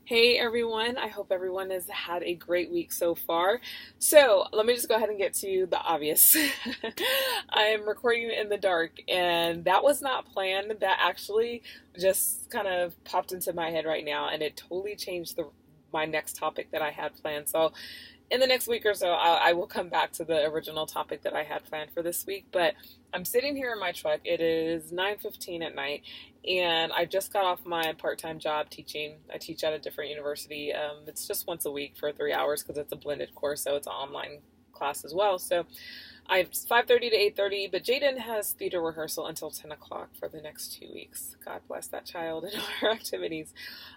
Hey everyone, I hope everyone has had a great week so far. So, let me just go ahead and get to the obvious. I am recording in the dark, and that was not planned. That actually just kind of popped into my head right now, and it totally changed my next topic that I had planned. So, in the next week or so, I will come back to the original topic that I had planned for this week. But I'm sitting here in my truck. It is 9:15 at night, and I just got off my part-time job teaching. I teach at a different university. It's just once a week for 3 hours because it's a blended course, so it's an online class as well. So it's 5:30 to 8:30, but Jaden has theater rehearsal until 10 o'clock for the next 2 weeks. God bless that child and all her activities.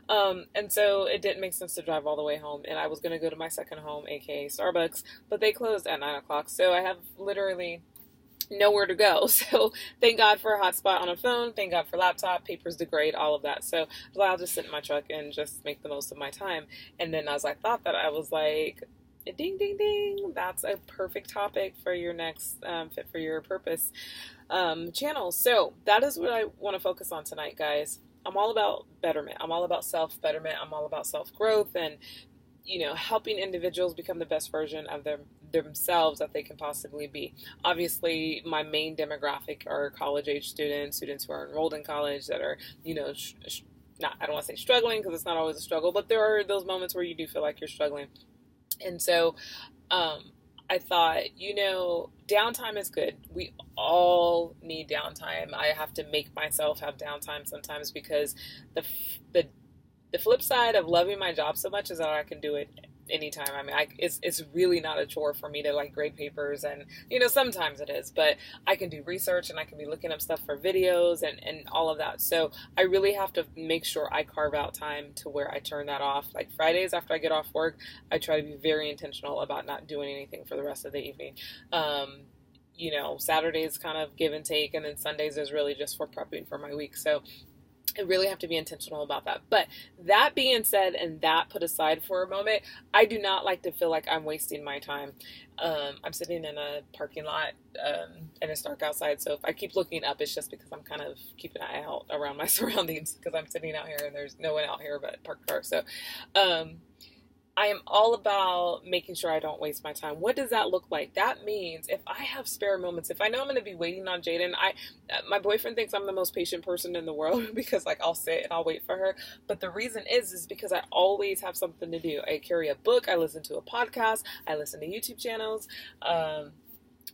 And so it didn't make sense to drive all the way home, and I was going to go to my second home, aka Starbucks, but they closed at 9 o'clock, so I have literally nowhere to go. So thank God for a hotspot on a phone, thank God for laptop, papers to grade, all of that. So I'll just sit in my truck and just make the most of my time. And then as I thought that, I was like, ding, ding, ding. That's a perfect topic for your next Fit for Your Purpose channel. So that is what I want to focus on tonight, guys. I'm all about betterment. I'm all about self-betterment. I'm all about self-growth and, helping individuals become the best version of themselves that they can possibly be. Obviously, my main demographic are college-age students who are enrolled in college that are, not, I don't want to say struggling because it's not always a struggle, but there are those moments where you do feel like you're struggling. And so I thought, downtime is good. We all need downtime. I have to make myself have downtime sometimes because the flip side of loving my job so much is that I can do it anytime. I mean, it's really not a chore for me to grade papers, and sometimes it is, but I can do research and I can be looking up stuff for videos and all of that. So I really have to make sure I carve out time to where I turn that off. Like Fridays after I get off work, I try to be very intentional about not doing anything for the rest of the evening. Saturdays kind of give and take, and then Sundays is really just for prepping for my week. So I really have to be intentional about that. But that being said, and that put aside for a moment, I do not like to feel like I'm wasting my time. I'm sitting in a parking lot, and it's dark outside. So if I keep looking up, it's just because I'm kind of keeping an eye out around my surroundings because I'm sitting out here and there's no one out here but parked cars. So, I am all about making sure I don't waste my time. What does that look like? That means if I have spare moments, if I know I'm going to be waiting on Jaden, my boyfriend thinks I'm the most patient person in the world because I'll sit and I'll wait for her. But the reason is because I always have something to do. I carry a book, I listen to a podcast, I listen to YouTube channels.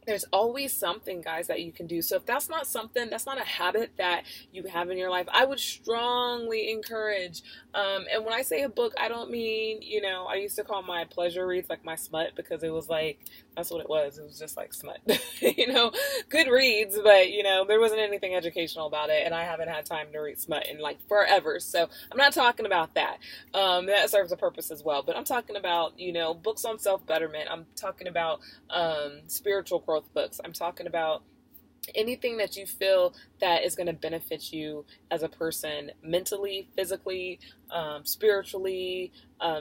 There's always something, guys, that you can do. So if that's not a habit that you have in your life, I would strongly encourage, and when I say a book, I don't mean, I used to call my pleasure reads my smut because it was that's what it was. It was just smut, good reads, but, there wasn't anything educational about it, and I haven't had time to read smut in forever. So I'm not talking about that. That serves a purpose as well, but I'm talking about, books on self-betterment. I'm talking about spiritual growth books. I'm talking about anything that you feel that is going to benefit you as a person mentally, physically, spiritually,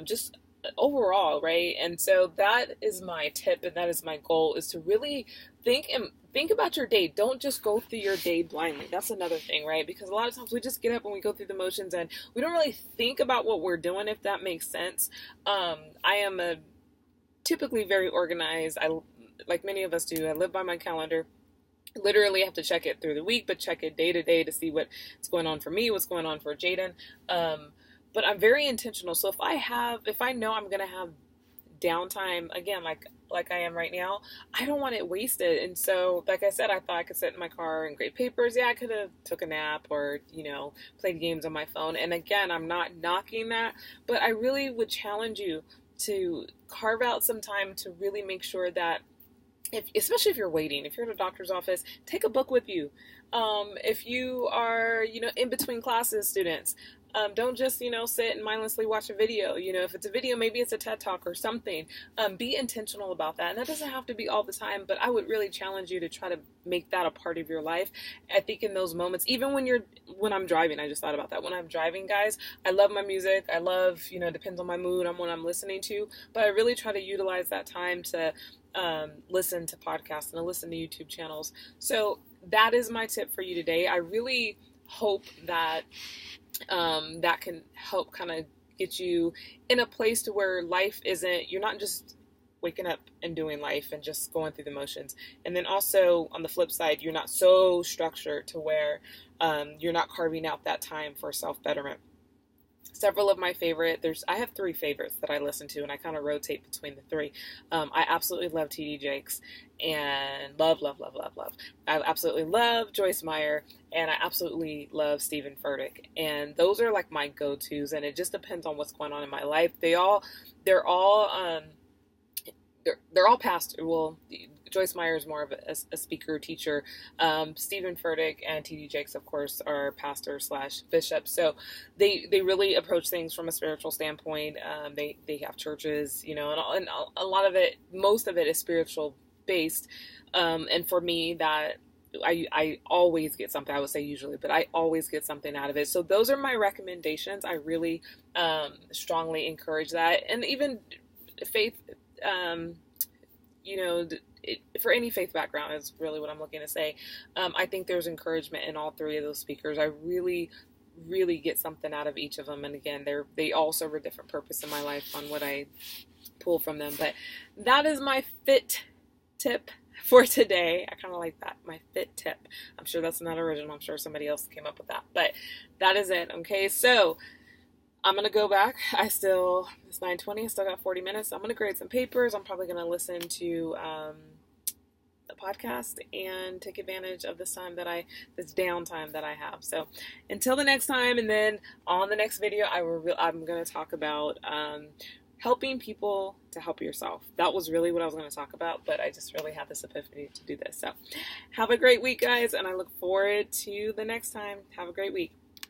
just overall, right? And so that is my tip, and that is my goal, is to really think about your day. Don't just go through your day blindly. That's another thing, right? Because a lot of times we just get up and we go through the motions and we don't really think about what we're doing, if that makes sense. I am typically very organized. Like many of us do, I live by my calendar. Literally have to check it through the week, but check it day to day to see what's going on for me, what's going on for Jaden. But I'm very intentional. So if I know I'm going to have downtime, again, like I am right now, I don't want it wasted. And so, like I said, I thought I could sit in my car and grade papers. Yeah, I could have took a nap or, played games on my phone. And again, I'm not knocking that, but I really would challenge you to carve out some time to really make sure that especially if you're waiting, if you're at a doctor's office, take a book with you. If you are, in between classes, students, don't just, sit and mindlessly watch a video. If it's a video, maybe it's a TED Talk or something. Be intentional about that. And that doesn't have to be all the time, but I would really challenge you to try to make that a part of your life. I think in those moments, even when I'm driving, I just thought about that. When I'm driving, guys, I love my music. I love, depends on my mood on what I'm listening to, but I really try to utilize that time to listen to podcasts and to listen to YouTube channels. So that is my tip for you today. I really hope that that can help kind of get you in a place to where life isn't, you're not just waking up and doing life and just going through the motions. And then also on the flip side, you're not so structured to where you're not carving out that time for self-betterment. Several of my I have 3 favorites that I listen to, and I kind of rotate between the 3. I absolutely love TD Jakes, and love. I absolutely love Joyce Meyer, and I absolutely love Stephen Furtick. And those are like my go-tos, and it just depends on what's going on in my life. They're all past. Well, Joyce Meyer is more of a speaker, teacher. Stephen Furtick and T.D. Jakes, of course, are pastor / bishop. So they really approach things from a spiritual standpoint. They have churches, and a lot of it, most of it is spiritual based. And for me, that I always get something. I would say usually, but I always get something out of it. So those are my recommendations. I really strongly encourage that, and even faith. For any faith background is really what I'm looking to say. I think there's encouragement in all 3 of those speakers. I really, really get something out of each of them. And again, they all serve a different purpose in my life on what I pull from them. But that is my fit tip for today. I kind of like that, my fit tip. I'm sure that's not original. I'm sure somebody else came up with that. But that is it. Okay, so I'm going to go back. It's 9:20. I still got 40 minutes. I'm going to grade some papers. I'm probably going to listen to the podcast and take advantage of this downtime that I have. So until the next time, and then on the next video, I'm going to talk about helping people to help yourself. That was really what I was going to talk about, but I just really had this epiphany to do this. So have a great week, guys, and I look forward to the next time. Have a great week.